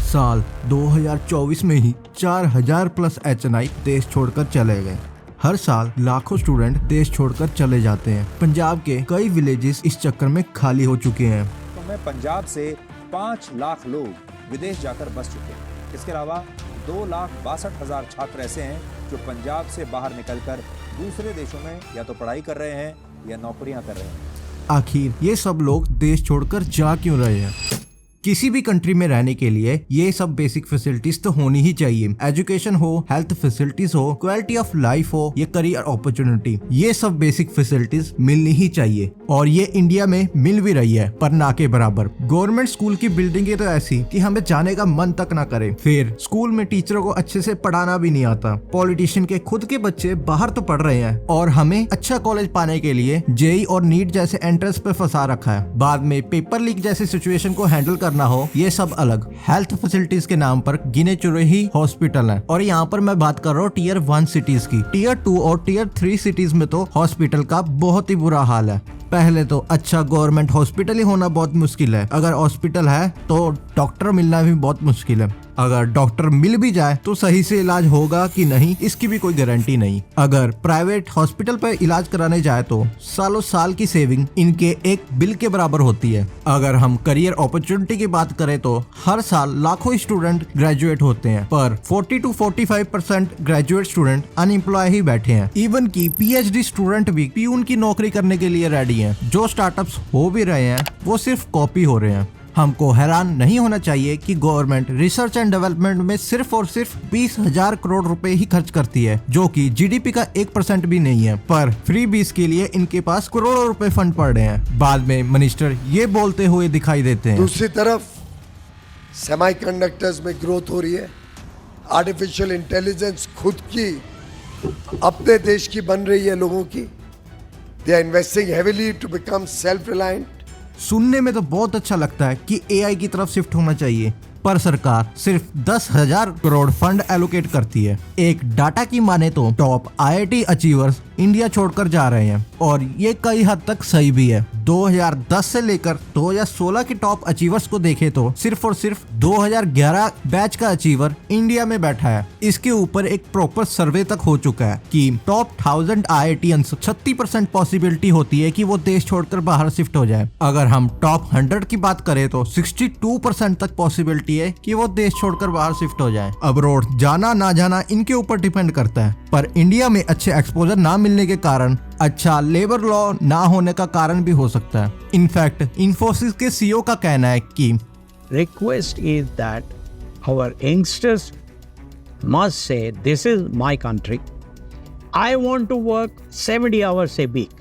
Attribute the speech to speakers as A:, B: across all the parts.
A: साल 2024 में ही 4000 plus HNI देश छोड़कर चले गए। हर साल लाखों स्टूडेंट देश छोड़कर चले जाते हैं। पंजाब के कई विलेजेस इस चक्कर में खाली हो चुके हैं।
B: में पंजाब से 5 लाख लोग विदेश जाकर बस चुके हैं। इसके अलावा 2,62,000 छात्र ऐसे हैं जो पंजाब से बाहर निकलकर दूसरे देशों में या तो पढ़ाई कर रहे हैं या नौकरियां कर रहे हैं।
A: आखिर ये सब लोग देश छोड़कर जा क्यों रहे हैं? किसी भी कंट्री में रहने के लिए ये सब बेसिक फैसिलिटीज तो होनी ही चाहिए। एजुकेशन हो, हेल्थ फैसिलिटीज हो, क्वालिटी ऑफ लाइफ हो, ये करियर अपॉर्चुनिटी, ये सब बेसिक फैसिलिटीज मिलनी ही चाहिए। और ये इंडिया में मिल भी रही है, पर ना के बराबर। गवर्नमेंट स्कूल की बिल्डिंगें तो ऐसी कि हमें जाने का मन तक ना करे। फिर स्कूल में टीचरों को अच्छे से पढ़ाना भी नहीं आता। पॉलिटिशियन के खुद के बच्चे बाहर तो पढ़ रहे हैं और हमें अच्छा कॉलेज पाने के लिए जेईई और नीट जैसे एंट्रेंस पे फंसा रखा है। बाद में पेपर लीक जैसी सिचुएशन को हैंडल करना हो, ये सब अलग। हेल्थ फैसिलिटीज के नाम पर गिने चुने ही हॉस्पिटल हैं। और यहाँ पर मैं बात कर रहा हूँ टियर 1 सिटीज की। टियर 2 और टियर 3 सिटीज में तो हॉस्पिटल का बहुत ही बुरा हाल है। पहले तो अच्छा गवर्नमेंट हॉस्पिटल ही होना बहुत मुश्किल है। अगर हॉस्पिटल है तो डॉक्टर मिलना भी बहुत मुश्किल है। अगर डॉक्टर मिल भी जाए तो सही से इलाज होगा कि नहीं, इसकी भी कोई गारंटी नहीं। अगर प्राइवेट हॉस्पिटल पर इलाज कराने जाए तो सालों साल की सेविंग इनके एक बिल के बराबर होती है। अगर हम करियर अपॉर्चुनिटी की बात करें तो हर साल लाखों स्टूडेंट ग्रेजुएट होते हैं, पर 40 to 45% ग्रेजुएट स्टूडेंट अनएम्प्लॉय ही बैठे हैं। इवन की PhD स्टूडेंट भी प्यून की नौकरी करने के लिए रेडी हैं। जो स्टार्टअप्स हो भी रहे हैं वो सिर्फ कॉपी हो रहे हैं। हमको हैरान नहीं होना चाहिए कि गवर्नमेंट रिसर्च एंड डेवलपमेंट में सिर्फ और सिर्फ 20,000 करोड़ रुपए ही खर्च करती है, जो कि GDP का 1% भी नहीं है। पर फ्री बीस के लिए इनके पास करोड़ों रुपए फंड पड़ रहे हैं। बाद में मिनिस्टर ये बोलते हुए दिखाई देते हैं।
C: दूसरी तरफ सेमीकंडक्टर्स में ग्रोथ हो रही है। आर्टिफिशियल इंटेलिजेंस खुद की अपने देश की बन रही है लोगों की। They are investing heavily to become self reliant.
A: सुनने में तो बहुत अच्छा लगता है कि AI की तरफ शिफ्ट होना चाहिए, पर सरकार सिर्फ 10,000 करोड़ फंड एलोकेट करती है। एक डाटा की माने तो टॉप IIT अचीवर्स इंडिया छोड़कर जा रहे हैं, और ये कई हद तक सही भी है। 2010 से लेकर 2016 के टॉप अचीवर्स को देखें तो सिर्फ और सिर्फ 2011 बैच का अचीवर इंडिया में बैठा है। इसके ऊपर एक प्रॉपर सर्वे तक हो चुका है कि टॉप 1000 IITians 36% पॉसिबिलिटी होती है कि वो देश छोड़कर बाहर शिफ्ट हो जाए। अगर हम टॉप 100 की बात करें तो 62% तक पॉसिबिलिटी है कि वो देश छोड़कर बाहर शिफ्ट हो जाए। अब्रॉड जाना ना जाना इनके ऊपर डिपेंड करता है, पर इंडिया में अच्छे एक्सपोजर ना मिलने के कारण अच्छा लेबर लॉ ना होने का कारण भी हो सकता है। इनफैक्ट इन्फोसिस के CEO का कहना है कि
D: request is that our youngsters must say this is my country. I want to work 70 hours a week.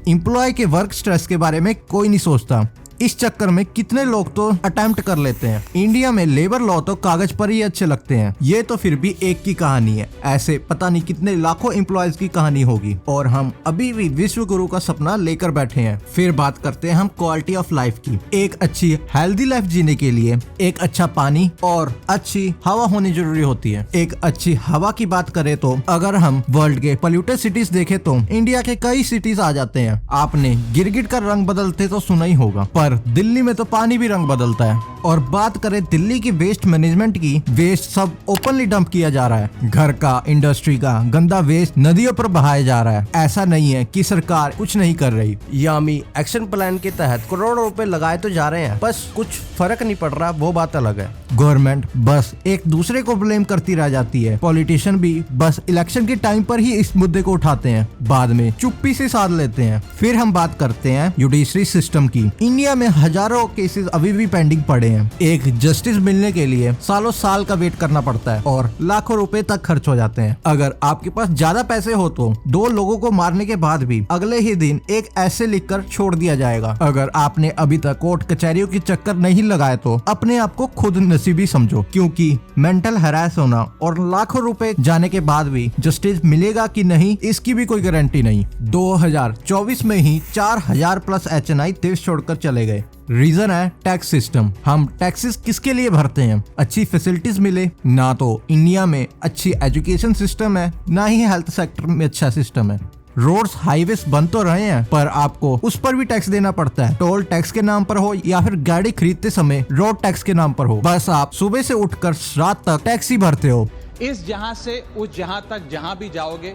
A: Employ के वर्क स्ट्रेस के बारे में कोई नहीं सोचता। इस चक्कर में कितने लोग तो अटेम्प्ट कर लेते हैं। इंडिया में लेबर लॉ तो कागज पर ही अच्छे लगते हैं। ये तो फिर भी एक की कहानी है, ऐसे पता नहीं कितने लाखों एम्प्लॉयज की कहानी होगी। और हम अभी भी विश्व गुरु का सपना लेकर बैठे हैं। फिर बात करते हैं हम क्वालिटी ऑफ लाइफ की। एक अच्छी हेल्दी लाइफ जीने के लिए एक अच्छा पानी और अच्छी हवा होनी जरूरी होती है। एक अच्छी हवा की बात करें तो अगर हम वर्ल्ड के पोल्यूटेड सिटीज देखें तो इंडिया के कई सिटीज आ जाते हैं। आपने गिरगिट का रंग बदलते तो सुना ही होगा, पर दिल्ली में तो पानी भी रंग बदलता है। और बात करें दिल्ली की वेस्ट मैनेजमेंट की, वेस्ट सब ओपनली डंप किया जा रहा है। घर का, इंडस्ट्री का गंदा वेस्ट नदियों पर बहाया जा रहा है। ऐसा नहीं है कि सरकार कुछ नहीं कर रही। यामी एक्शन प्लान के तहत करोड़ों रुपए लगाए तो जा रहे हैं, बस कुछ फर्क नहीं पड़ रहा, वो बात अलग है। गवर्नमेंट बस एक दूसरे को ब्लेम करती रह जाती है। पॉलिटिशियन भी बस इलेक्शन के टाइम पर ही इस मुद्दे को उठाते हैं, बाद में चुप्पी से साध लेते हैं। फिर हम बात करते हैं जुडिशरी सिस्टम की। इंडिया में हजारों केसेस अभी भी पेंडिंग पड़े हैं। एक जस्टिस मिलने के लिए सालों साल का वेट करना पड़ता है और लाखों रुपए तक खर्च हो जाते हैं। अगर आपके पास ज्यादा पैसे हो तो 2 लोगों को मारने के बाद भी अगले ही दिन एक ऐसे लिखकर छोड़ दिया जाएगा। अगर आपने अभी तक कोर्ट कचहरियों की चक्कर नहीं लगाए तो अपने आप को खुद नसीबी समझो, क्योंकि मेंटल हैरेस होना और लाखों रुपए जाने के बाद भी जस्टिस मिलेगा कि नहीं, इसकी भी कोई गारंटी नहीं। 2024 में ही 4000 प्लस HNI देश छोड़कर चले गए। रीजन है टैक्स सिस्टम। हम टैक्सेस किसके लिए भरते हैं? अच्छी फैसिलिटीज मिले ना। तो इंडिया में अच्छी एजुकेशन सिस्टम है, ना ही हेल्थ सेक्टर में अच्छा सिस्टम है। रोड्स हाईवेज बन तो रहे हैं पर आपको उस पर भी टैक्स देना पड़ता है, टोल टैक्स के नाम पर हो या फिर गाड़ी खरीदते समय रोड टैक्स के नाम पर हो। बस आप सुबह से उठकर रात तक टैक्स ही भरते हो।
E: इस जहां से उस जहां तक जहां भी जाओगे,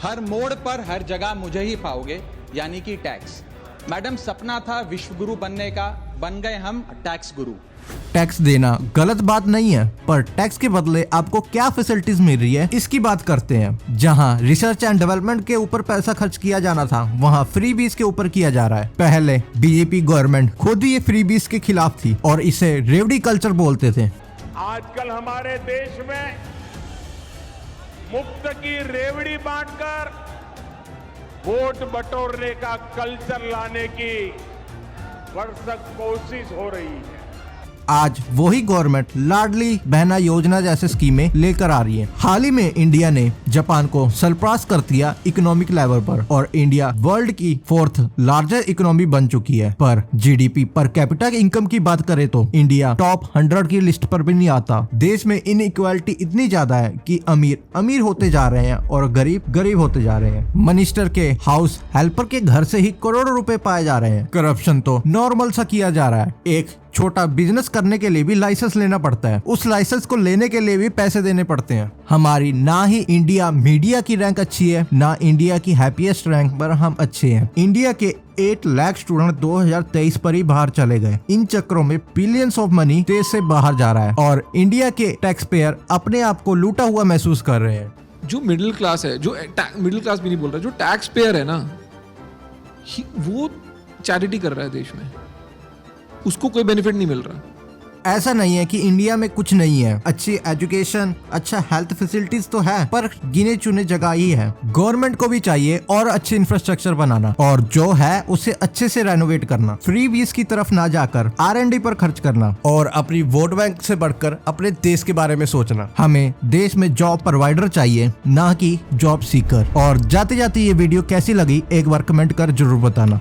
E: हर मोड़ पर हर जगह मुझे ही पाओगे, यानी कि टैक्स। मैडम, सपना था विश्व गुरु बनने का, बन गए हम टैक्स गुरु।
A: टैक्स देना गलत बात नहीं है, पर टैक्स के बदले आपको क्या फैसिलिटीज मिल रही है इसकी बात करते हैं। जहां रिसर्च एंड डेवलपमेंट के ऊपर पैसा खर्च किया जाना था, वहां फ्रीबीज के ऊपर किया जा रहा है। पहले बीजेपी गवर्नमेंट खुद ही ये फ्रीबीज के खिलाफ थी और इसे रेवड़ी कल्चर बोलते थे।
F: आजकल हमारे देश में मुफ्त की रेवड़ी बांटकर वोट बटोरने का कल्चर लाने की भरसक कोशिश हो रही है।
A: आज वही गवर्नमेंट लाडली बहना योजना जैसे स्कीमें लेकर आ रही है। हाल ही में इंडिया ने जापान को सरपास कर दिया इकोनॉमिक लेवल पर और इंडिया वर्ल्ड की 4th लार्जेस्ट इकोनॉमी बन चुकी है। पर जीडीपी पर कैपिटा इनकम की बात करें तो इंडिया टॉप 100 की लिस्ट पर भी नहीं आता। देश में इनइक्वालिटी इतनी ज्यादा है कि अमीर अमीर होते जा रहे हैं और गरीब गरीब होते जा रहे हैं। मिनिस्टर के हाउस हेल्पर के घर से ही करोड़ों रुपए पाए जा रहे हैं। करप्शन तो नॉर्मल सा किया जा रहा है। एक छोटा बिजनेस करने के लिए भी लाइसेंस लेना पड़ता है, उस लाइसेंस को लेने के लिए भी पैसे देने पड़ते हैं। हमारी ना ही इंडिया मीडिया की रैंक अच्छी है, ना इंडिया की हैप्पीएस्ट रैंक पर हम अच्छे हैं। इंडिया के 8 लाख स्टूडेंट 2023 पर ही बाहर चले गए। इन चक्रों में बिलियंस ऑफ मनी देश से बाहर जा रहा है और इंडिया के टैक्स पेयर अपने आप को लूटा हुआ महसूस कर रहे हैं।
G: जो मिडिल क्लास है, जो मिडिल क्लास भी नहीं बोल रहा, जो टैक्स पेयर है ना, वो चैरिटी कर रहा है देश में, उसको कोई बेनिफिट नहीं मिल रहा।
A: ऐसा नहीं है कि इंडिया में कुछ नहीं है। अच्छी एजुकेशन, अच्छा हेल्थ फैसिलिटीज तो है, पर गिने चुने जगह ही है। गवर्नमेंट को भी चाहिए और अच्छे इंफ्रास्ट्रक्चर बनाना और जो है उसे अच्छे से रेनोवेट करना। फ्री बीज की तरफ ना जाकर R&D पर खर्च करना और अपनी वोट बैंक से बढ़कर अपने देश के बारे में सोचना। हमें देश में जॉब प्रोवाइडर चाहिए, ना कि जॉब सीकर। और जाते जाते ये वीडियो कैसी लगी एक बार कमेंट कर जरूर बताना।